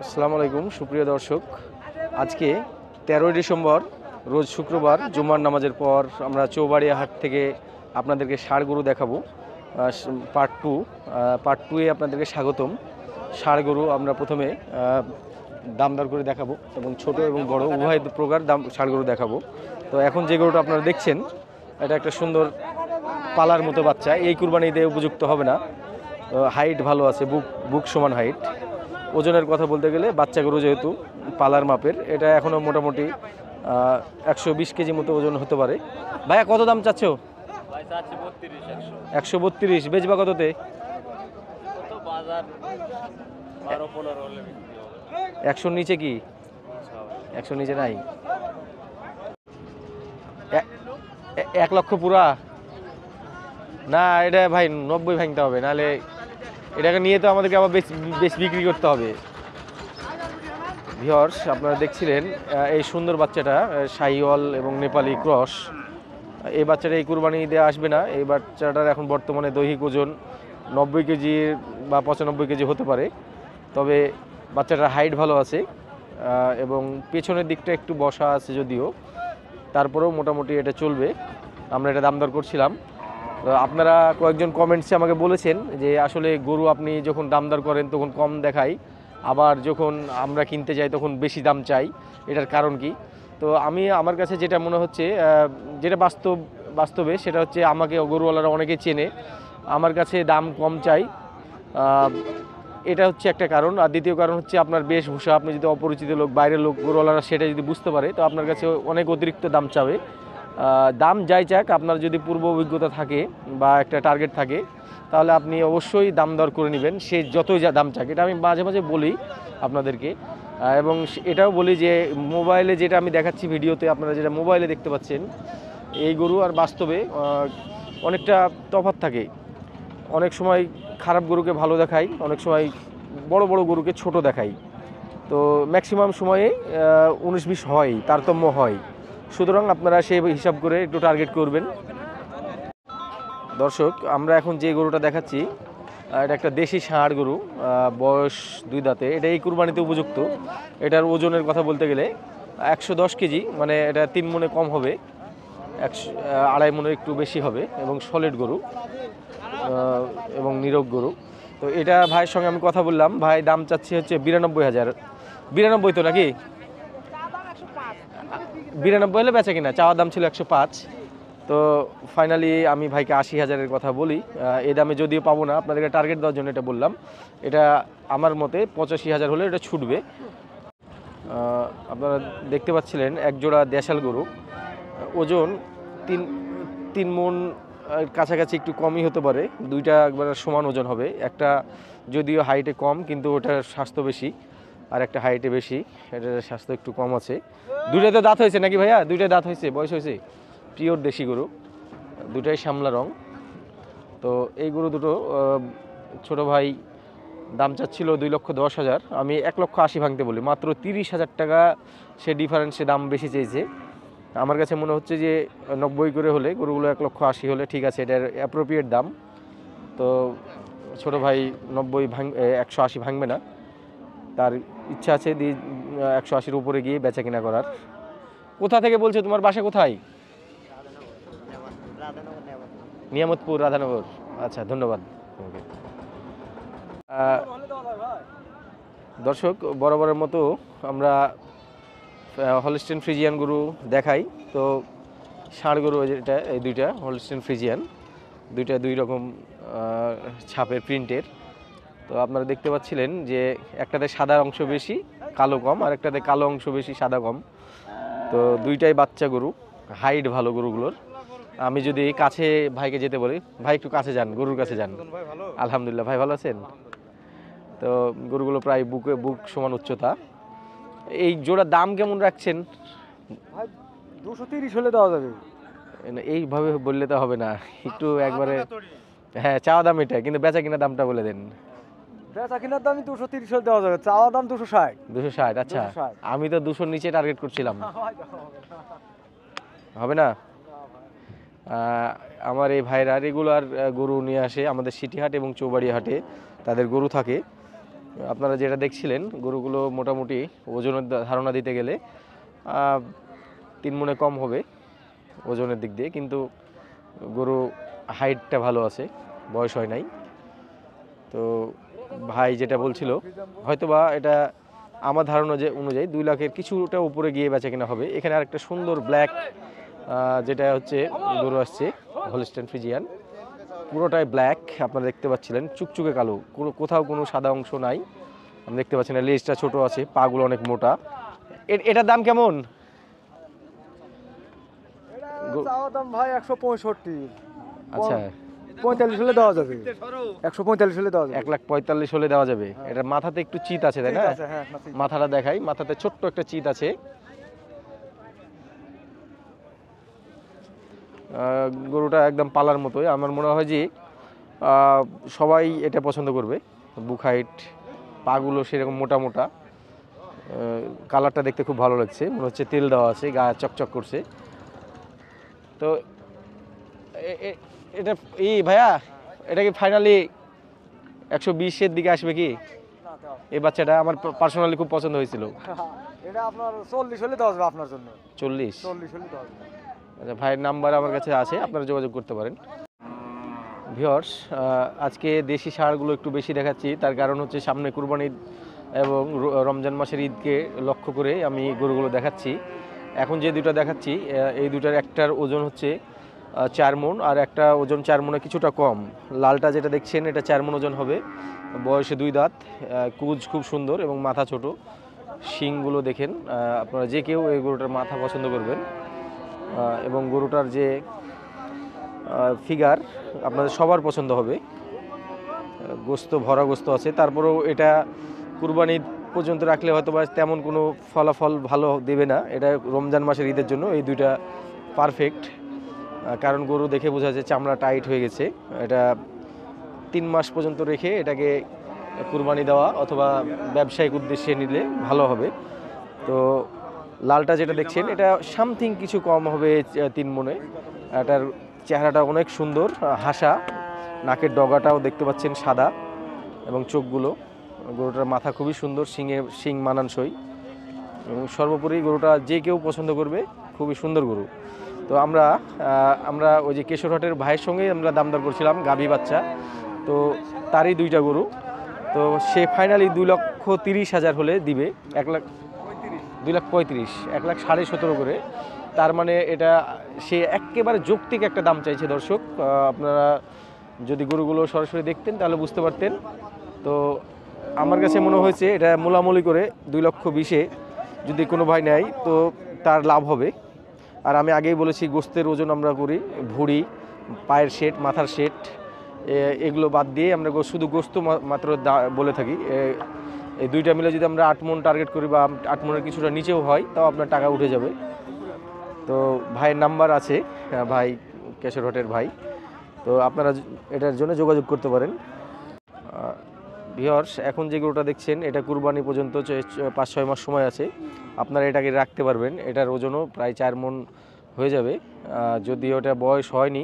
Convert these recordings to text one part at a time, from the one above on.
আসসালামু আলাইকুম সুপ্রিয় দর্শক, আজকে 13ই ডিসেম্বর রোজ শুক্রবার জুমার নামাজের পর আমরা চৌবাড়িয়া হাট থেকে আপনাদেরকে ষাড় গরু দেখাবো। পার্ট টুয়ে আপনাদেরকে স্বাগতম। ষাড় গরু আমরা প্রথমে দামদার করে দেখাবো এবং ছোট এবং বড় উভয় প্রকার ষাড় গরু দেখাবো। তো এখন যে গরুটা আপনারা দেখছেন এটা একটা সুন্দর পালার মতো বাচ্চা, এই কুরবানিতে উপযুক্ত হবে না। হাইট ভালো আছে, বুক সমান হাইট। ওজনের কথা বলতে গেলে বাচ্চা গরু যেহেতু পালার মাপের, এটা এখনও মোটামুটি 120 কেজি মতো ওজন হতে পারে। ভাইয়া কত দাম চাচ্ছ? 132। বেচবা কততে? 100 নিচে কি? 100 নিচে নাই? 1 লক্ষ পুরা না, এটা ভাই 90 ভাঙতে হবে, নাহলে এটাকে নিয়ে তো আমাদেরকে আবার বেশ বিক্রি করতে হবে। ভিউয়ার্স, আপনারা দেখছিলেন এই সুন্দর বাচ্চাটা শাহিওয়াল এবং নেপালি ক্রস। এই বাচ্চাটা এই কুরবানি দেওয়া আসবে না। এই বাচ্চাটার এখন বর্তমানে দৈহিক ওজন 90 কেজি বা 95 কেজি হতে পারে। তবে বাচ্চাটার হাইট ভালো আছে এবং পেছনের দিকটা একটু বসা আছে যদিও, তারপরেও মোটামুটি এটা চলবে। আমরা এটা দাম দর করছিলাম। আপনারা কয়েকজন কমেন্টসে আমাকে বলেছেন যে আসলে গরু আপনি যখন দাম দর করেন তখন কম দেখাই, আবার যখন আমরা কিনতে যাই তখন বেশি দাম চাই, এটার কারণ কি? তো আমার কাছে যেটা মনে হচ্ছে, যেটা বাস্তবে সেটা হচ্ছে, আমাকে গরুওয়ালারা অনেকে চেনে, আমার কাছে দাম কম চাই, এটা হচ্ছে একটা কারণ। আর দ্বিতীয় কারণ হচ্ছে আপনার বেশভূষা। আপনি যদি অপরিচিত লোক, বাইরের লোক, গরুওয়ালারা সেটা যদি বুঝতে পারে তো আপনার কাছে অনেক অতিরিক্ত দাম চাবে। দাম যাই চাক, আপনার যদি পূর্ব অভিজ্ঞতা থাকে বা একটা টার্গেট থাকে তাহলে আপনি অবশ্যই দাম দর করে নেবেন, সে যতই দাম চাক। এটা আমি মাঝে মাঝে বলি আপনাদেরকে, এবং এটাও বলি যে মোবাইলে যেটা আমি দেখাচ্ছি ভিডিওতে, আপনারা যেটা মোবাইলে দেখতে পাচ্ছেন এই গরু আর বাস্তবে অনেকটা তফাৎ থাকে। অনেক সময় খারাপ গরুকে ভালো দেখাই, অনেক সময় বড় বড় গরুকে ছোট দেখাই। তো ম্যাক্সিমাম সময়ে 19-20 হয়, তারতম্য হয়। সুতরাং আপনারা সেই হিসাব করে একটু টার্গেট করবেন। দর্শক, আমরা এখন যে গরুটা দেখাচ্ছি এটা একটা দেশি ষাঁড় গরু, বয়স 2 দাঁতে। এটা এই কুরবানিতে উপযুক্ত। এটার ওজনের কথা বলতে গেলে 110 কেজি, মানে এটা 3 মণে কম হবে, 2.5 মণের একটু বেশি হবে, এবং সলিড গরু এবং নিরোগ গরু। তো এটা ভাইয়ের সঙ্গে আমি কথা বললাম, ভাই দাম চাচ্ছি হচ্ছে 92,000। 92 তো নাকি? 92 হলে বেচা কিনা, চাওয়ার দাম ছিল 105। তো ফাইনালি আমি ভাইকে 80,000-এর কথা বলি। এই দামে যদিও পাবো না, আপনাদেরকে টার্গেট দেওয়ার জন্য এটা বললাম। এটা আমার মতে 85,000 হলে এটা ছুটবে। আপনারা দেখতে পাচ্ছিলেন এক জোড়া দেশাল গরু, ওজন 3 মণ কাছাকাছি, একটু কমই হতে পারে। দুইটা একবার সমান ওজন হবে। একটা যদিও হাইটে কম, কিন্তু ওটার স্বাস্থ্য বেশি, আর একটা হাইটে বেশি, এটার স্বাস্থ্য একটু কম আছে। দুইটাতে দাঁত হয়েছে নাকি ভাইয়া? দুইটা দাঁত হয়েছে, বয়স হয়েছে। পিওর দেশি গরু, দুটাই শ্যামলা রং। তো এই গরু দুটো ছোট ভাই দাম চাচ্ছিল 2,10,000। আমি 1,80,000 ভাঙতে বলি, মাত্র 30,000 টাকা সে ডিফারেন্সে দাম বেশি চেয়েছে। আমার কাছে মনে হচ্ছে যে 90 করে হলে, গরুগুলো 1,80,000 হলে ঠিক আছে, এটার অ্যাপ্রোপ্রিয়েট দাম। তো ছোট ভাই 180 ভাঙবে না, তার ইচ্ছা আছে 180-এর উপরে গিয়ে বেচা কিনা করার। কোথা থেকে বলছো? তোমার বাসা কোথায়? নিয়ামতপুর, রাধানগর। আচ্ছা, ধন্যবাদ। দর্শক, বরাবরের মতো আমরা হলস্টেইন ফ্রিজিয়ান গরু দেখাই। তো ষাঁড় গরু যেটা, এই দুইটা হলস্টেইন ফ্রিজিয়ান, দুইটা 2 রকম ছাপের প্রিন্টের। তো আপনারা দেখতে পাচ্ছিলেন যে একটাতে সাদা অংশ বেশি, কালো কম, আর একটাতে কালো অংশ বেশি, সাদা কম। তো দুইটাই বাচ্চা গরু, হাইট ভালো গরুগুলোর। আমি যদি কাছে ভাইকে যেতে বলি, ভাই একটু কাছে যান, গরুর কাছে যান। আলহামদুলিল্লাহ, ভাই ভালো আছেন? তো গরুগুলো প্রায় বুক সমান উচ্চতা। এই জোড়া দাম কেমন রাখছেন? 230 হলে দেওয়া যাবে। এইভাবে বললে তো হবে না, একটু একবারে। হ্যাঁ, চাওয়া দাম এটা, কিন্তু বেচা কিনা দামটা বলে দেন। বেচা কিনার দামই 230 হলে দেওয়া যাবে, চাওয়া দাম 260। 260? আচ্ছা, আমি তো 200-র নিচে টার্গেট করছিলাম। হবে না? আমার এই ভাইরা রেগুলার গরু নিয়ে আসে আমাদের সিটি হাট এবং চৌবাড়িয়া হাটে, তাদের গরু থাকে। আপনারা যেটা দেখছিলেন গরুগুলো মোটামুটি ওজনের ধারণা দিতে গেলে 3 মণে কম হবে ওজনের দিক দিয়ে, কিন্তু গরু হাইটটা ভালো আছে, বয়স হয় নাই। তো ভাই যেটা বলছিল হয়তোবা এটা আমার ধারণা যে অনুযায়ী 2 লাখের কিছুটা উপরে গিয়ে বেচা কিনা হবে। এখানে আরেকটা সুন্দর ব্ল্যাক যেটা হচ্ছে গরু আসছে, হলস্টাইন ফ্রিজিয়ান, পুরোটাই ব্ল্যাক, আপনারা দেখতে পাচ্ছিলেন, চুকচুকে কালো, কোথাও কোনো সাদা অংশ নাই। আপনি দেখতে পাচ্ছেন লেজটা ছোট আছে, পাগুলো অনেক মোটা। এটার দাম কেমন? চাওয়া দাম ভাই 165। আচ্ছা, 45 হলে দেওয়া যাবে, 145 হলে দেওয়া যাবে। 1,45,00,000 হলে দেওয়া যাবে। এটার মাথাতে একটু চিত আছে, তাই না? হ্যাঁ, মাথাটা দেখাই, মাথাতে ছোট্ট একটা চিত আছে। গরুটা একদম পালার মতোই। আমার মনে হয় যে সবাই এটা পছন্দ করবে। বুক হাইট, পাগুলো সেরকম মোটা মোটা, কালারটা দেখতে খুব ভালো লাগছে, মনে হচ্ছে তেল দেওয়া আছে, গা চকচক করছে। তো এটা ভাইয়া, এটা কি ফাইনালি 120-এর দিকে আসবে কি এই বাচ্চাটা? আমার পার্সোনালি খুব পছন্দ হয়েছিল। এটা আপনার 40 হলে দেওয়া যাবে আপনার জন্য। 40 হলে দেওয়া যাবে। আচ্ছা, ভাইয়ের নাম্বার আমার কাছে আছে, আপনারা যোগাযোগ করতে পারেন। ভিউয়ার্স, আজকে দেশি ষাঁড়গুলো একটু বেশি দেখাচ্ছি, তার কারণ হচ্ছে সামনে কুরবানি ঈদ এবং রমজান মাসের ঈদকে লক্ষ্য করে আমি গরুগুলো দেখাচ্ছি। এখন যে দুটো দেখাচ্ছি এই দুটার একটার ওজন হচ্ছে 4 মণ, আর একটা ওজন 4 মণে কিছুটা কম। লালটা যেটা দেখছেন এটা 4 মণ ওজন হবে, বয়সে 2 দাঁত, কুজ খুব সুন্দর এবং মাথা ছোট। শিংগুলো দেখেন, আপনারা যে কেউ এই গরুটার মাথা পছন্দ করবেন। এবং গরুটার যে ফিগার আপনাদের সবার পছন্দ হবে। গোস্ত ভরা গোস্ত আছে, তারপরেও এটা কুরবানি পর্যন্ত রাখলে হয়তো বা তেমন কোনো ফলাফল ভালো দেবে না। এটা রমজান মাসের ঈদের জন্য এই দুইটা পারফেক্ট, কারণ গরু দেখে বোঝা যায় চামড়া টাইট হয়ে গেছে। এটা 3 মাস পর্যন্ত রেখে এটাকে কুরবানি দেওয়া অথবা ব্যবসায়িক উদ্দেশ্যে নিলে ভালো হবে। তো লালটা যেটা দেখছেন এটা সামথিং কিছু কম হবে 3 মণে। এটার চেহারাটা অনেক সুন্দর, হাসা, নাকের ডগাটাও দেখতে পাচ্ছেন সাদা এবং চোখগুলো। গরুটার মাথা খুবই সুন্দর, শিং মানানসই, এবং সর্বোপরি গরুটা যে কেউ পছন্দ করবে, খুবই সুন্দর গরু। তো আমরা ওই যে কেশরহাটের ভাইয়ের সঙ্গেই আমরা দামদার করছিলাম গাভী বাচ্চা, তো তারই 2টা গরু। তো সে ফাইনালি 2,30,000 হলে দিবে। 2,35,000, 1,17,500 করে। তার মানে এটা সে একেবারে যৌক্তিক একটা দাম চাইছে। দর্শক, আপনারা যদি গরুগুলো সরাসরি দেখতেন তাহলে বুঝতে পারতেন। তো আমার কাছে মনে হয়েছে এটা মোলামুলি করে 2,20,000-এ যদি কোনো ভাই নেয় তো তার লাভ হবে। আর আমি আগেই বলেছি গোস্তের ওজন আমরা করি, ভুঁড়ি, পায়ের শেট, মাথার শেট, এগুলো বাদ দিয়ে আমরা শুধু গোস্ত মাত্র বলে থাকি। এই দুইটা মিলে যদি আমরা 8 মণ টার্গেট করি বা 8 মণের কিছুটা নিচেও হয় তাও আপনার টাকা উঠে যাবে। তো ভাইয়ের নাম্বার আছে, ভাই কেশরহাটের ভাই, তো আপনারা এটার জন্য যোগাযোগ করতে পারেন। ভিউয়ার্স, এখন যে গরুটা দেখছেন এটা কুরবানি পর্যন্ত 5-6 মাস সময় আছে, আপনারা এটাকে রাখতে পারবেন। এটার ওজনও প্রায় 4 মণ হয়ে যাবে। যদিও এটা বয়স হয়নি,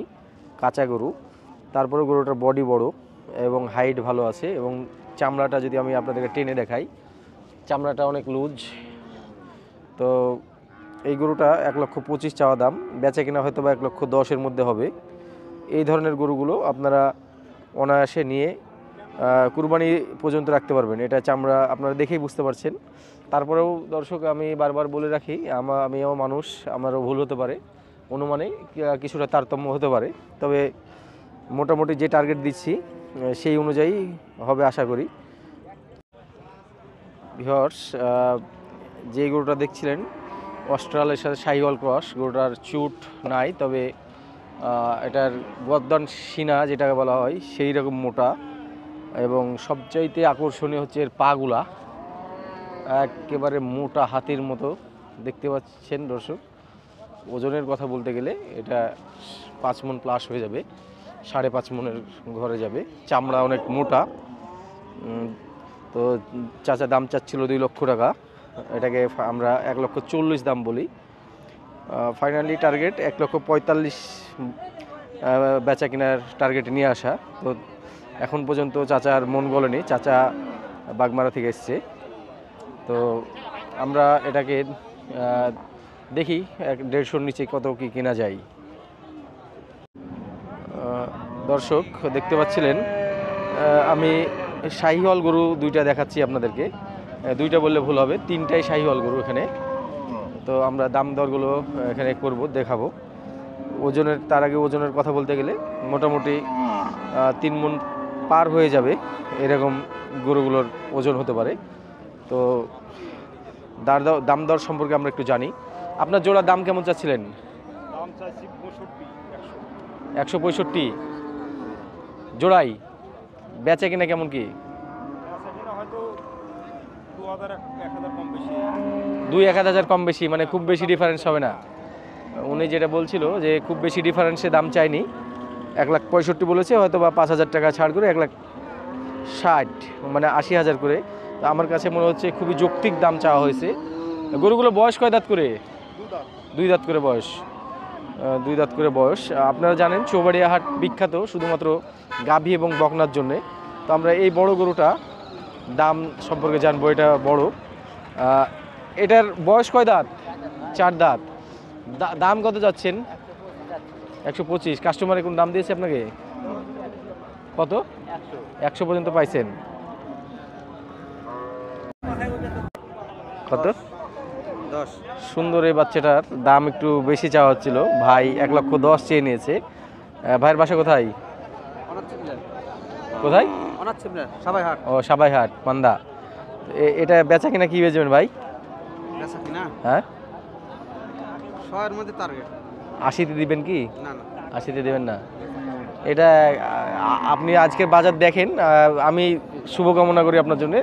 কাঁচা গরু, তারপরে গরুটার বডি বড় এবং হাইট ভালো আছে, এবং চামড়াটা যদি আমি আপনাদেরকে টেনে দেখাই, চামড়াটা অনেক লুজ। তো এই গরুটা 1,25,000 চাওয়া দাম, বেচা কিনা হয়তো বা 1,10,000-এর মধ্যে হবে। এই ধরনের গরুগুলো আপনারা অনায়াসে নিয়ে কুরবানি পর্যন্ত রাখতে পারবেন। এটা চামড়া আপনারা দেখেই বুঝতে পারছেন। তারপরেও দর্শক, আমি বারবার বলে রাখি, আমিও মানুষ, আমারও ভুল হতে পারে, অনুমানে কিছুটা তারতম্য হতে পারে, তবে মোটামুটি যে টার্গেট দিচ্ছি সেই অনুযায়ী হবে আশা করি। ভিউয়ার্স, যে গরুটা দেখছিলেন অস্ট্রালের সাথে শাহিওয়াল ক্রস, গরুটার চুট নাই, তবে এটার গর্দন সিনা যেটাকে বলা হয় সেই রকম মোটা, এবং সবচাইতে আকর্ষণীয় হচ্ছে এর পাগুলা, একেবারে মোটা হাতির মতো দেখতে পাচ্ছেন দর্শক। ওজনের কথা বলতে গেলে এটা 5 মণ প্লাস হয়ে যাবে, 5.5 মণের ঘরে যাবে। চামড়া অনেক মোটা। তো চাচা দাম চাচ্ছিল 2 লক্ষ টাকা, এটাকে আমরা 1,40,000 দাম বলি। ফাইনালি টার্গেট 1,45,000 বেচা কেনার টার্গেটে নিয়ে আসা। তো এখন পর্যন্ত চাচার মন গলেনি, চাচা বাগমারা থেকে এসছে। তো আমরা এটাকে দেখি 150-র নিচে কত কি কেনা যায়। দর্শক দেখতে পাচ্ছিলেন আমি শাহিওয়াল গরু দুইটা দেখাচ্ছি আপনাদেরকে, দুইটা বললে ভুল হবে, তিনটাই শাহিওয়াল গরু এখানে। তো আমরা দাম দরগুলো এখানে করব, দেখাবো। তার আগে ওজনের কথা বলতে গেলে মোটামুটি 3 মণ পার হয়ে যাবে এরকম গরুগুলোর ওজন হতে পারে। তো দাম দর সম্পর্কে আমরা একটু জানি। আপনার জোড়া দাম কেমন চাচ্ছিলেন? 165 জোড়াই। বেচা কিনা কেমন কি? 2-1,000 কম বেশি, মানে খুব বেশি ডিফারেন্স হবে না। উনি যেটা বলছিল যে খুব বেশি ডিফারেন্সে দাম চাইনি, 1,65,000 বলেছে, হয়তো বা 5,000 টাকা ছাড় করে 1,60,000 মানে 80,000 করে। তো আমার কাছে মনে হচ্ছে খুবই যৌক্তিক দাম চাওয়া হয়েছে। গরুগুলো বয়স কয় দাঁত করে? 2 দাঁত করে বয়স। 2 দাঁত করে বয়স। আপনারা জানেন চৌবাড়িয়া হাট বিখ্যাত শুধুমাত্র গাভী এবং বকনার জন্যে। তো আমরা এই বড় গরুটা দাম সম্পর্কে জানবো। এটা বড়। এটার বয়স কয় দাঁত? 4 দাঁত। দাম কত যাচ্ছেন? 125। কাস্টমারে কোন দাম দিয়েছে আপনাকে? কত? 100 পর্যন্ত পাইছেন? কত? 10। সুন্দর এই বাচ্চাটার দাম একটু বেশি চাওয়া হচ্ছিল, ভাই 1,10,000 চেয়ে নিয়েছে। ভাইয়ের বাসা কোথায়? কোথায়? ও, সাবাইহাট পান্দা। এটা বেচা কিনা কি বেচবেন ভাই? হ্যাঁ, 80-তে দিবেন কি? 80-তে দেবেন না? এটা আপনি আজকের বাজার দেখেন, আমি শুভকামনা করি আপনার জন্য।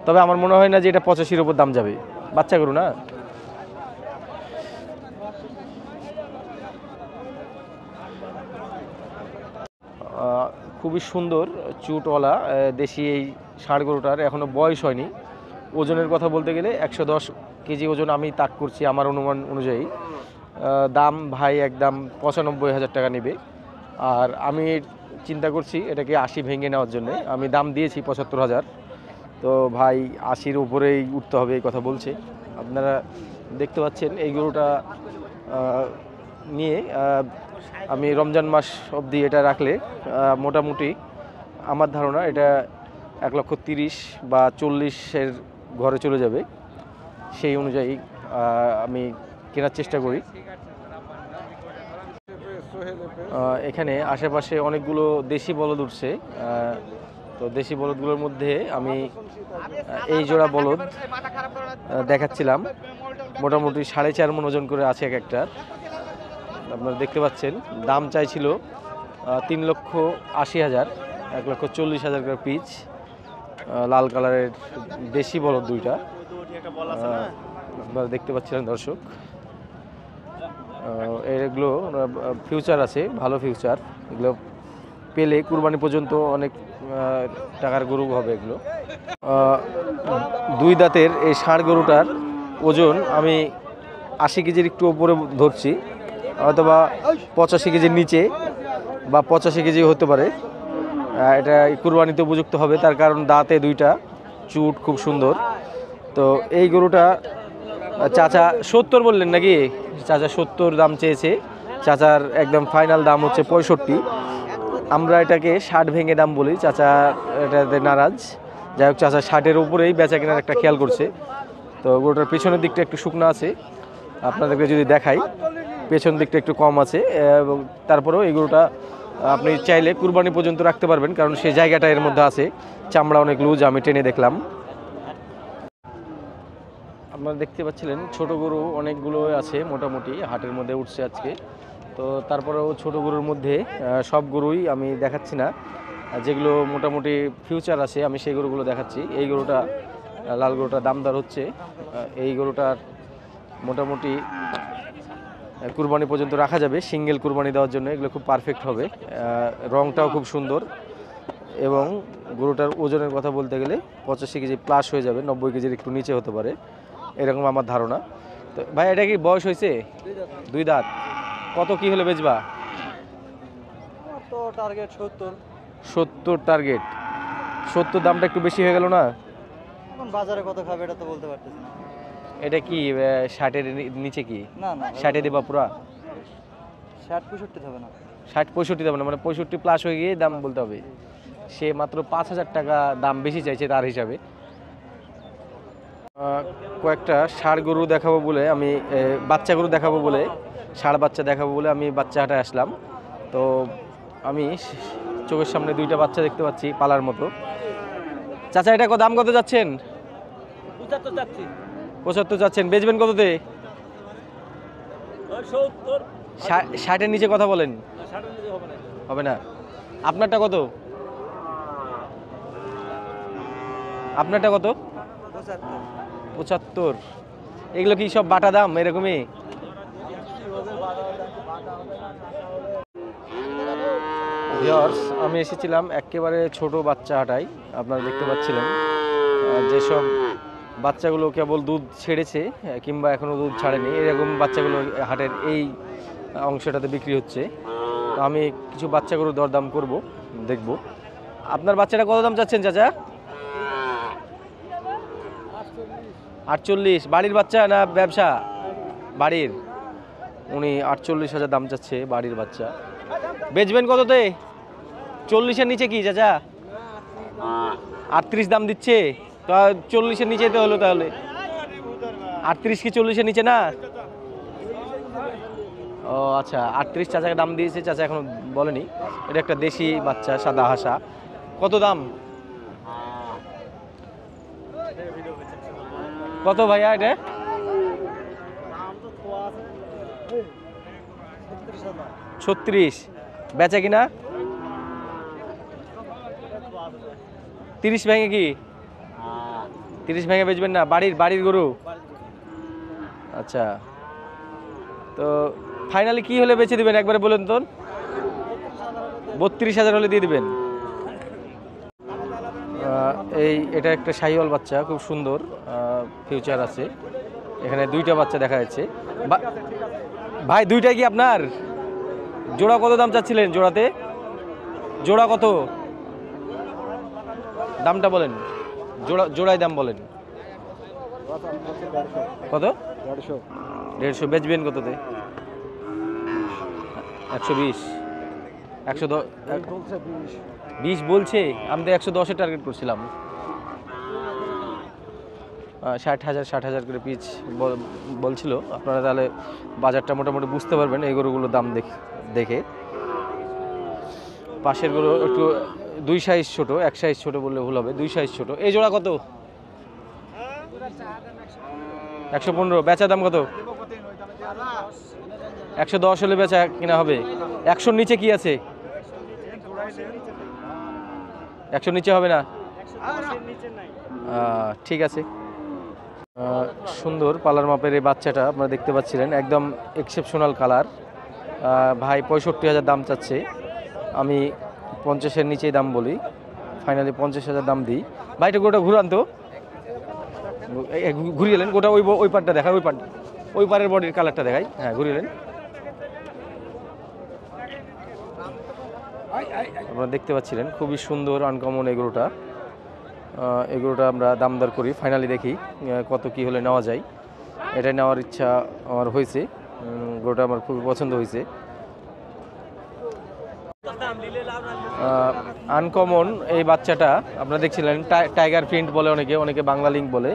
তবে আমার মনে হয় না যে এটা 85-র উপর দাম যাবে, বাচ্চা গরু না। খুবই সুন্দর চুটওয়ালা দেশি এই ষাঁড় গরুটার এখনও বয়স হয়নি। ওজনের কথা বলতে গেলে 110 কেজি ওজন আমি তাক করছি আমার অনুমান অনুযায়ী। দাম ভাই একদম 95,000 টাকা নেবে। আর আমি চিন্তা করছি এটাকে 80 ভেঙে নেওয়ার জন্য। আমি দাম দিয়েছি 75,000। তো ভাই 80-র উপরেই উঠতে হবে এই কথা বলছে। আপনারা দেখতে পাচ্ছেন এই গরুটা নিয়ে আমি রমজান মাস অবধি এটা রাখলে মোটামুটি আমার ধারণা এটা 1,30,000 বা 40-এর ঘরে চলে যাবে। সেই অনুযায়ী আমি কেনার চেষ্টা করি। এখানে আশেপাশে অনেকগুলো দেশি বলদ উঠছে। তো দেশি বলদগুলোর মধ্যে আমি এই জোড়া বলদ দেখাচ্ছিলাম, মোটামুটি 4.5 মণ ওজন করে আছে এক একটা। আপনারা দেখতে পাচ্ছেন দাম চাইছিল 3,80,000, 1,40,000 করে পিচ। লাল কালারের দেশি বলদ দুইটা আপনারা দেখতে পাচ্ছিলেন দর্শক। এগুলো ফিউচার আছে, ভালো ফিউচার। এগুলো পেলে কুরবানি পর্যন্ত অনেক টাকার গরু হবে এগুলো। 2 দাঁতের এই ষাঁড় গরুটার ওজন আমি 80 কেজির একটু উপরে ধরছি, অথবা 85 কেজির নিচে বা 85 কেজি হতে পারে। এটা কুরবানিতে উপযুক্ত হবে, তার কারণ দাঁতে দুইটা, চুট খুব সুন্দর। তো এই গরুটা চাচা 70 বললেন নাকি? চাচা 70 দাম চেয়েছে। চাচার একদম ফাইনাল দাম হচ্ছে 65। আমরা এটাকে 60 ভেঙে দাম বলি, চাচা এটাতে নারাজ। যাই হোক, চাচা 60-এর উপরেই বেচা কেনার একটা খেয়াল করছে। তো গরুটার পেছনের দিকটা একটু শুকনো আছে, আপনাদেরকে যদি দেখাই পেছন দিকটা একটু কম আছে। এবং তারপরেও এই গরুটা আপনি চাইলে কুরবানি পর্যন্ত রাখতে পারবেন, কারণ সেই জায়গাটা এর মধ্যে আছে। চামড়া অনেক লুজ, আমি টেনে দেখলাম। আপনারা দেখতে পাচ্ছিলেন ছোট গরু অনেকগুলো আছে, মোটামুটি হাটের মধ্যে উঠছে আজকে। তো তারপরেও ছোট গরুর মধ্যে সব গরুই আমি দেখাচ্ছি না, যেগুলো মোটামুটি ফিউচার আছে আমি সেই গরুগুলো দেখাচ্ছি। এই গরুটা, লাল গরুটার দাম দর হচ্ছে, এই গরুটার মোটামুটি কুরবানি পর্যন্ত রাখা যাবে, সিঙ্গেল কুরবানি দেওয়ার জন্য। এগুলো খুব পারফেক্ট হবে, রংটাও খুব সুন্দর। এবং গরুটার ওজনের কথা বলতে গেলে 85 কেজি প্লাস হয়ে যাবে, 90 কেজির একটু নিচে হতে পারে, এরকম আমার ধারণা। তো ভাই এটা কি বয়স হয়েছে? 2 দাঁত। কত কি হলে বেচবা? টার্গেট 70। 70 টার্গেট। 70 দামটা একটু বেশি হয়ে গেল না? এখন বাজারে কত খাবে এটা তো বলতে পারতেছি না। এটা কি 60-এর নিচে কি? না না 60-এ দেবা পুরা? 60-65 হবে না। 60-65 দেবে না, মানে 65 প্লাস হয়ে গিয়ে দাম বলতে হবে। সে মাত্র 5,000 টাকা দাম বেশি চাইছে তার হিসাবে। কয়েকটা ষাঁড় গরু দেখাবো বলে আমি বাচ্চা গরু দেখাবো বলে, ষাঁড় বাচ্চা দেখাবো বলে আমি বাচ্চা হাটে আসলাম। তো আমি চোখের সামনে দুইটা বাচ্চা দেখতে পাচ্ছি পালার মতো। চাচা এটা দাম কত যাচ্ছেন? 75 যাচ্ছেন, বেচবেন কততে? 60-এর নিচে কথা বলেন। হবে না? আপনারটা কত? আপনারটা কত? 75। এগুলো কি সব বাটা দাম এরকমই? ভিউয়ার্স, আমি এসেছিলাম একেবারে ছোট বাচ্চা হাটাই। আপনারা দেখতে পাচ্ছিলেন যেসব বাচ্চাগুলো কেবল দুধ ছেড়েছে কিংবা এখনো দুধ ছাড়েনি, এরকম বাচ্চাগুলো হাটের এই অংশটাতে বিক্রি হচ্ছে। তো আমি কিছু বাচ্চাগুলো দরদাম করব, দেখব। আপনার বাচ্চাটা কত দাম চাচ্ছেন চাচা? 48। বাড়ির বাচ্চা না ব্যবসা? বাড়ির। উনি 48,000 দাম চাচ্ছে বাড়ির বাচ্চা। বেচবেন কততে? 40-এর নিচে কি চাচা? 38 দাম দিচ্ছে তো, 40-এর নিচে তো হলো তাহলে। 38 কি 40-এর নিচে না? ও আচ্ছা, 38 চাচাকে দাম দিয়েছে, চাচা এখনো বলেনি। এটা একটা দেশি বাচ্চা, সাদা হাসা। কত দাম? কত ভাইয়া এটা? 36। বেচা কিনা 30 ভেঙে কি? 30 ভেঙে বেচবেন না? বাড়ির গরু? আচ্ছা, তো ফাইনালি কি হলে বেচে দিবেন একবারে বলেন তো? 32,000 হলে দিয়ে দিবেন। এটা একটা শাহিওয়াল বাচ্চা, খুব সুন্দর ফিউচার আছে। এখানে দুইটা বাচ্চা দেখা যাচ্ছে। ভাই দুইটা কি আপনার? জোড়া কত দাম চাচ্ছিলেন? জোড়াতে জোড়া কত দামটা বলেন? জোড়ায় দাম বলেন কত? 150। বেচবেন কততে? 120। 120 বলছে। আমি তো 110-এর টার্গেট করছিলাম। 60,000 করে পিচ বলছিল। আপনারা তাহলে বাজারটা মোটামুটি বুঝতে পারবেন এই গরুগুলোর দাম দেখে। পাশের গরু একটু 2 সাইজ ছোট, 1 সাইজ ছোট বললে ভুল হবে, 2 সাইজ ছোট। এই জোড়া কত? 115। বেচা দাম কত? 110 হলে বেচা কিনা হবে। 100-র নিচে কি আছে? 100-র নিচে হবে না? ঠিক আছে। সুন্দর পালার মাপের এই বাচ্চাটা আপনারা দেখতে পাচ্ছিলেন, একদম এক্সেপশনাল কালার। ভাই 65,000 দাম চাচ্ছে। আমি 50-এর নিচেই দাম বলি, ফাইনালি 50,000 দাম দিই। ভাইটা গোটা ঘুরান তো, ঘুরিয়ে এলেন গোটা। ওই পারটা দেখায়, ওই পারের বডির কালারটা দেখাই। হ্যাঁ, ঘুরিয়ে এলেন। আপনারা দেখতে পাচ্ছিলেন খুবই সুন্দর আনকমন এগুলোটা। এগুলোটা আমরা দাম দর করি, ফাইনালি দেখি কত কি হলে নেওয়া যায়। এটা নেওয়ার ইচ্ছা আমার হয়েছে, গরুটা আমার খুবই পছন্দ হয়েছে। আনকমন এই বাচ্চাটা আপনারা দেখছিলেন, টাইগার প্রিন্ট বলে অনেকে বাংলা লিঙ্ক বলে।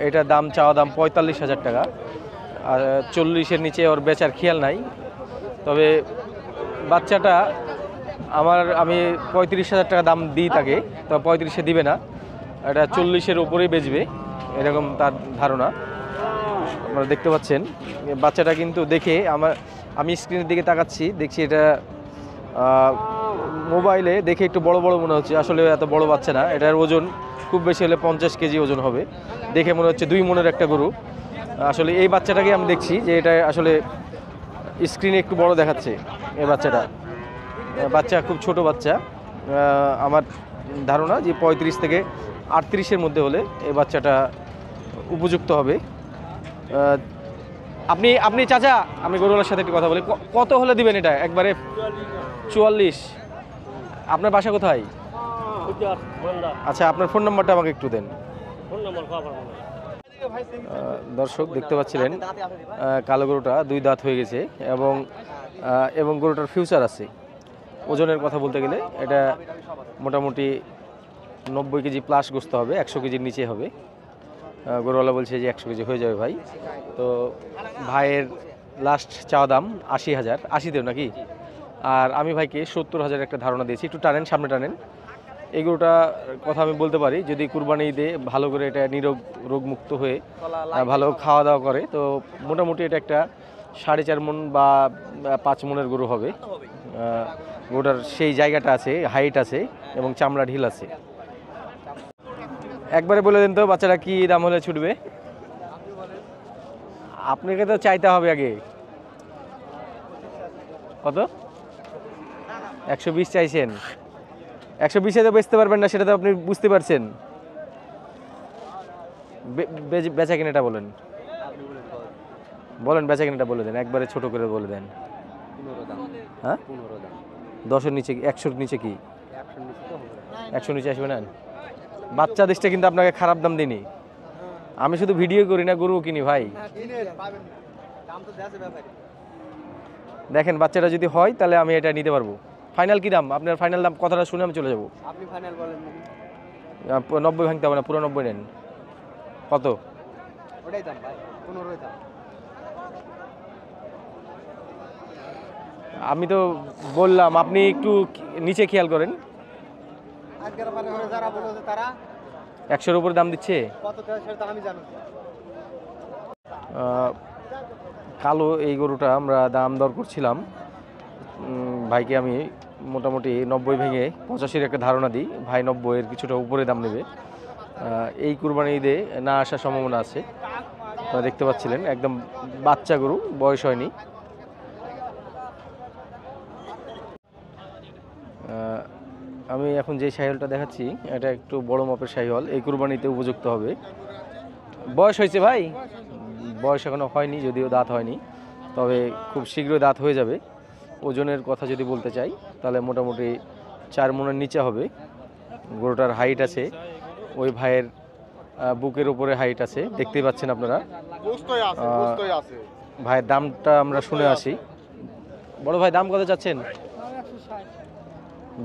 এটার দাম চাওয়া দাম 45,000 টাকা। আর 40-এর নিচে ওর বেচার খেয়াল নাই। তবে বাচ্চাটা আমি 35,000 টাকা দাম দিই তাকে, তো 35-এ দিবে না, এটা 40-এর উপরেই বেচবে এরকম তার ধারণা। আপনারা দেখতে পাচ্ছেন বাচ্চাটা কিন্তু দেখে আমি স্ক্রিনের দিকে তাকাচ্ছি, দেখছি এটা মোবাইলে দেখে একটু বড় মনে হচ্ছে, আসলে এত বড় বাচ্চা না। এটার ওজন খুব বেশি হলে 50 কেজি ওজন হবে। দেখে মনে হচ্ছে 2 মনের একটা গরু। আসলে এই বাচ্চাটাকে আমি দেখছি যে এটা আসলে স্ক্রিনে একটু বড় দেখাচ্ছে। এই বাচ্চা খুব ছোট বাচ্চা। আমার ধারণা যে 35 থেকে 38-এর মধ্যে হলে এই বাচ্চাটা উপযুক্ত হবে। আপনি চাচা, আমি গরুওয়ালার সাথে একটু কথা বলি, কত হলে দিবেন এটা একবারে? 44। আপনার বাসা কোথায়? আচ্ছা, আপনার ফোন নাম্বারটা আমাকে একটু দেন। দর্শক দেখতে পাচ্ছিলেন কালো গরুটা 2 দাঁত হয়ে গেছে এবং গরুটার ফিউচার আছে। ওজনের কথা বলতে গেলে এটা মোটামুটি 90 কেজি প্লাস গোস্ত হবে, 100 কেজির নিচে হবে। গরুওয়ালা বলছে যে 100 কেজি হয়ে যাবে ভাই। তো ভাইয়ের লাস্ট চাওয়া দাম 80,000, 80 দেব নাকি? আর আমি ভাইকে 70,000 একটা ধারণা দিয়েছি। একটু টানেন, সামনে টানেন। এই গরুটা কথা আমি বলতে পারি, যদি কুরবানি ঈদে ভালো করে এটা নিরোগ রোগমুক্ত হয়ে ভালো খাওয়া দাওয়া করে তো মোটামুটি এটা একটা 4.5 মণ বা 5 মণের গরু হবে। গরুটার সেই জায়গাটা আছে, হাইট আছে এবং চামড়া ঢিল আছে। একবারে বলে দেন তো বাচ্চারা কি দাম হলে ছুটবে? আপনাকে তো চাইতে হবে আগে। কত? 120 চাইছেন। 120-এ তো বেচতে পারবেন না, সেটা তো আপনি বুঝতে পারছেন। বেচা কিনাটা বলেন, বেচা কিনাটা বলে দেন, একবারে ছোট করে বলে দেন। 15 দাম। হ্যাঁ 15 দাম। 10-এর নিচে, 100-এর নিচে কি? 100 নিচে আসবে না? বাচ্চা দেশটা কিন্তু আপনাকে খারাপ দাম দিনি। আমি শুধু ভিডিও করি না, গরুও কিনি ভাই। দেখেন বাচ্চাটা যদি হয় তাহলে আমি এটা নিতে পারবো। ফাইনাল কি দাম? আপনার ফাইনাল দাম কথাটা শুনে আমি চলে যাবো। আপনি ফাইনাল বলেন। 90 ভাঙতে হবে না, পুরো 90 নেন। কত? ওটাই দাম ভাই, 15 দাম। আমি তো বললাম, আপনি একটু নিচে খেয়াল করেন। আজকের মানে যারা বলেছে তারা 100-এর উপরে দাম দিচ্ছে। কত দেয় সেটা আমি জানি। কালো এই গরুটা আমরা দাম দর করছিলাম। ভাইকে আমি মোটামুটি 90 ভেঙে 85-এর একটা ধারণা দিই। ভাই 90-এর কিছুটা উপরে দাম নেবে। এই কুরবানি ঈদে না আসার সম্ভাবনা আছে। আপনারা দেখতে পাচ্ছিলেন একদম বাচ্চা গরু, বয়স হয়নি। আমি এখন যে শাহিওয়ালটা দেখাচ্ছি এটা একটু বড় মাপের শাহিওয়াল, এই কুরবানিতে উপযুক্ত হবে। বয়স হয়েছে ভাই? বয়স এখনো হয়নি, যদিও দাঁত হয়নি, তবে খুব শীঘ্রই দাঁত হয়ে যাবে। ওজনের কথা যদি বলতে চাই তাহলে মোটামুটি 4 মণের নিচে হবে। গরুটার হাইট আছে, ওই ভাইয়ের বুকের উপরে হাইট আছে, দেখতেই পাচ্ছেন আপনারা। ভাইয়ের দামটা আমরা শুনে আসি। বড় ভাই দাম কত চাচ্ছেন?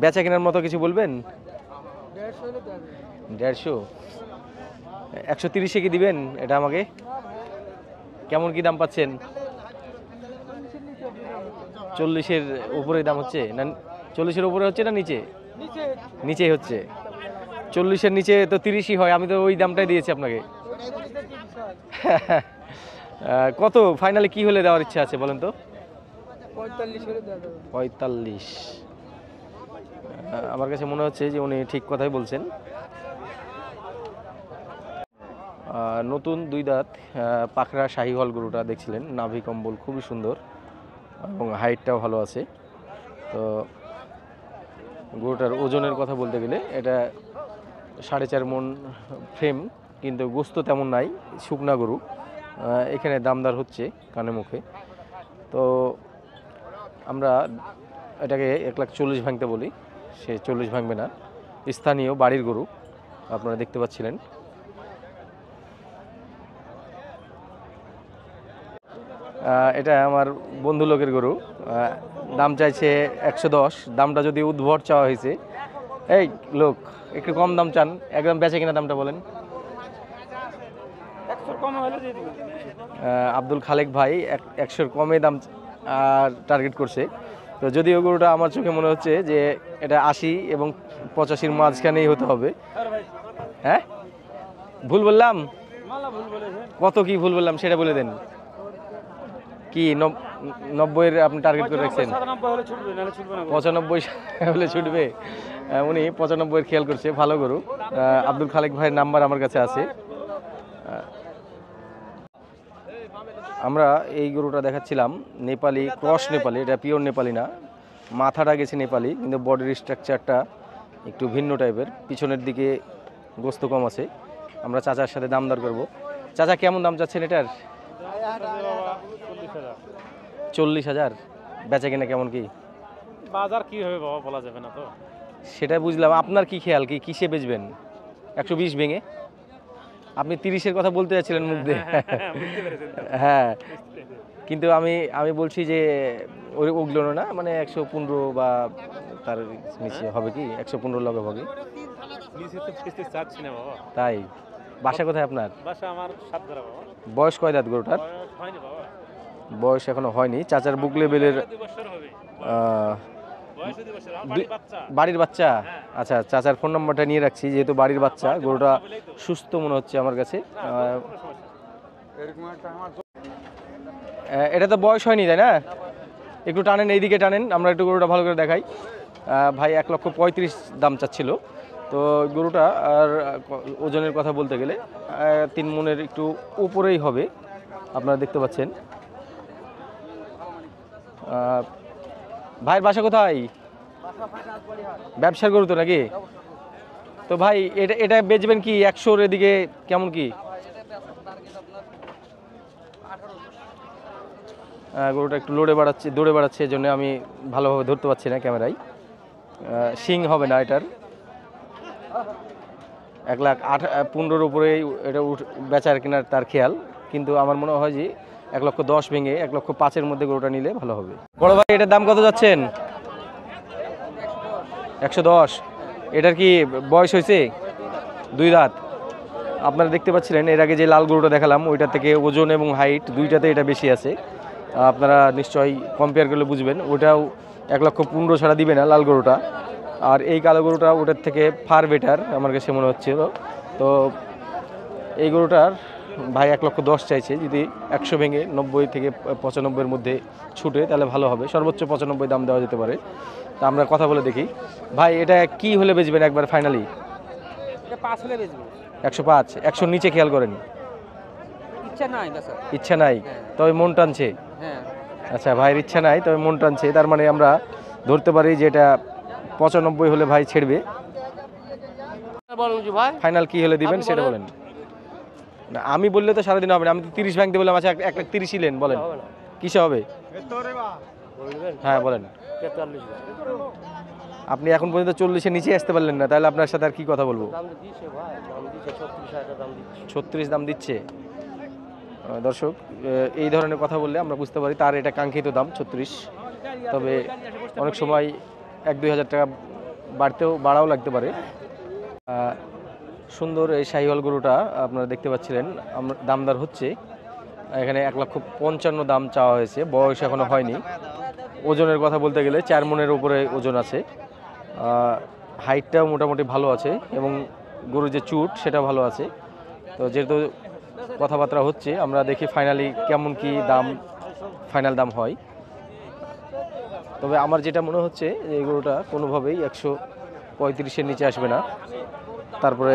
বেচা কেনার মতো কিছু বলবেন? 150। 130-এ কি দিবেন এটা আমাকে? কেমন কি দাম পাচ্ছেন? 40-এর উপরে দাম হচ্ছে না? 40-এর উপরে হচ্ছে না নিচে? নিচেই হচ্ছে। 40-এর নিচে তো 30-ই হয়, আমি তো ওই দামটাই দিয়েছি আপনাকে। কত ফাইনালে কি হলে দেওয়ার ইচ্ছা আছে বলেন তো? 45। আমার কাছে মনে হচ্ছে যে উনি ঠিক কথাই বলছেন। নতুন 2 দাঁত পাখরা শাহিওয়াল গরুটা দেখছিলেন, নাভি কম্বল খুবই সুন্দর এবং হাইটটাও ভালো আছে। তো গরুটার ওজনের কথা বলতে গেলে এটা 4.5 মণ ফ্রেম, কিন্তু গোস্ত তেমন নাই, শুকনা গরু। এখানে দামদার হচ্ছে কানে মুখে। তো আমরা এটাকে 1,40,000 ভাঙতে বলি, সে 40 ভাঙবে না। স্থানীয় বাড়ির গরু আপনারা দেখতে পাচ্ছিলেন। এটা আমার বন্ধু লোকের গরু, দাম চাইছে 110। দামটা যদি উদ্ভট চাওয়া হয়েছে। এই লোক একটু কম দাম চান, একদম বেচে কিনা দামটা বলেন। আব্দুল খালেক ভাই 100-এর কমে দাম টার্গেট করছে। তো যদিও গরুটা আমার চোখে মনে হচ্ছে যে এটা 80 এবং 85-র মাঝখানেই হতে হবে। হ্যাঁ ভুল বললাম? কত কি ভুল বললাম সেটা বলে দেন। কি 90-এর আপনি টার্গেট করে রাখছেন? 95 হলে ছুটবে। উনি 95-এর খেয়াল করছে, ভালো গরু। আব্দুল খালেক ভাইয়ের নাম্বার আমার কাছে আছে। আমরা এই গরুটা দেখাচ্ছিলাম নেপালি ক্রস, নেপালি, এটা পিওর নেপালি না। মাথাটা গেছে নেপালি, কিন্তু বডির স্ট্রাকচারটা একটু ভিন্ন টাইপের। পিছনের দিকে গোস্ত কম আছে। আমরা চাচার সাথে দাম দর করবো। চাচা কেমন দাম চাচ্ছেন এটার? 40,000। বেচা কিনা কেমন কি? বাজার কি হবে বাবা বলা যাবে না তো। সেটা বুঝলাম, আপনার কি খেয়াল, কি কিসে বেচবেন? 120 ভেঙে আপনি 30-এর কথা বলতে যাচ্ছিলেন মুখ দিয়ে। বুঝতে পেরেছেন তো? হ্যাঁ, কিন্তু আমি বলছি যে ওগুলো না, মানে 115 বা তার নিচে হবে কি, 115 লগে হবে। নিচে তো বেচতে চাচ্ছি না বাবা। তাই বাসা কোথায় আপনার? বাসা আমার সাতধারা বাবা। বয়স কয় দাঁত গরুটার? বয়স হয়নি বাবা। বয়স এখনো হয়নি। চাচার বুক লেভেলের 2 বছর হবে। আহ, বয়স 2 বছর। আমার দুই- বাড়ির বাচ্চা। বাড়ির বাচ্চা। আচ্ছা, চাচার ফোন নাম্বারটা নিয়ে রাখছি, যেহেতু বাড়ির বাচ্চা। গরুটা সুস্থ মনে হচ্ছে আমার কাছে। না, কোনো সমস্যা নেই। এটা তো বয়স হয়নি, তাই না? একটু টানেন, এইদিকে টানেন, আমরা একটু গরুটা ভালো করে দেখাই। ভাই 1,35,000 দাম চাচ্ছিল। তো গরুটা আর ওজনের কথা বলতে গেলে 3 মনের একটু উপরেই হবে, আপনারা দেখতে পাচ্ছেন। ভাইয়ের বাসা কোথায়? ব্যবসার গরু তো নাকি? তো ভাই এটা এটা বেচবেন কি 100-এর এদিকে, কেমন কি? গরুটা একটু দৌড়ে বাড়াচ্ছে, এই জন্য আমি ভালোভাবে ধরতে পারছি না ক্যামেরায়। শিং হবে না এটার। 1,15,000-এর উপরে এটা বেচার কেনার তার খেয়াল, কিন্তু আমার মনে হয় যে 1,10,000 ভেঙে 1,05,000-এর মধ্যে গরুটা নিলে ভালো হবে। বড় ভাই, এটার দাম কত যাচ্ছেন? 110। এটার কি বয়স হয়েছে? 2 দাঁত। আপনারা দেখতে পাচ্ছিলেন এর আগে যে লাল গরুটা দেখালাম, ওইটা থেকে ওজন এবং হাইট দুইটাতে এটা বেশি আছে। আপনারা নিশ্চয়ই কম্পেয়ার করলে বুঝবেন। ওটাও 1,15,000 ছাড়া দিবে না লাল গরুটা। আর এই কালো গরুটা ওটার থেকে ফার বেটার আমার কাছে মনে হচ্ছিল। তো এই গরুটার ভাই 1,10,000 চাইছে। যদি 100 ভেঙে 90 থেকে 95-এর মধ্যে ছুটে তাহলে ভালো হবে। সর্বোচ্চ 95 দাম দেওয়া যেতে পারে। তা আমরা কথা বলে দেখি। ভাই এটা কি হলে বেচবেন একবার ফাইনালি? এটা 5 হলে বেচবো। 105। 100-র নিচে খেয়াল করেন? ইচ্ছা নাই বেচা। ইচ্ছা নাই, তবে মন টানছে। হ্যাঁ। আচ্ছা, ভাইয়ের ইচ্ছা নাই তবে মন টানছে, তার মানে আমরা ধরতে পারি যে এটা 95 হলে ভাই ছেড়বে। বলুন জি ভাই। ফাইনাল কি হলে দিবেন আপনি সেটা বলেন। বলেন। না, আমি বললে তো সারাদিন হবে না। আমি তো 30 ভাঙতে বললাম। আচ্ছা, 1,30,000 লেন, বলেন কিসে হবে? হ্যাঁ বলেন। 43 আপনি এখন পর্যন্ত 40-এর নিচে আসতে পারলেন না, তাহলে আপনার সাথে আর কি কথা বলবো? দাম দিছে ভাই, দাম দিছে 36,000 দাম দিচ্ছে। 36 দাম দিচ্ছে। দর্শক, এই ধরনের কথা বললে আমরা বুঝতে পারি তার এটা কাঙ্ক্ষিত দাম 36। তবে অনেক সময় 1-2 হাজার টাকা বাড়াও লাগতে পারে। সুন্দর এই শাহিওয়াল গরুটা আপনারা দেখতে পাচ্ছিলেন, আমরা দামদার হচ্ছে। এখানে 1,55,000 দাম চাওয়া হয়েছে। বয়স এখনো হয়নি। ওজনের কথা বলতে গেলে 4 মনের উপরে ওজন আছে। হাইটটাও মোটামুটি ভালো আছে এবং গরুর যে চুট সেটা ভালো আছে। তো যেহেতু কথাবার্তা হচ্ছে, আমরা দেখি ফাইনালি কেমন কি দাম, ফাইনাল দাম হয়। তবে আমার যেটা মনে হচ্ছে যে এই গরুটা কোনোভাবেই 135-এর নিচে আসবে না। তারপরে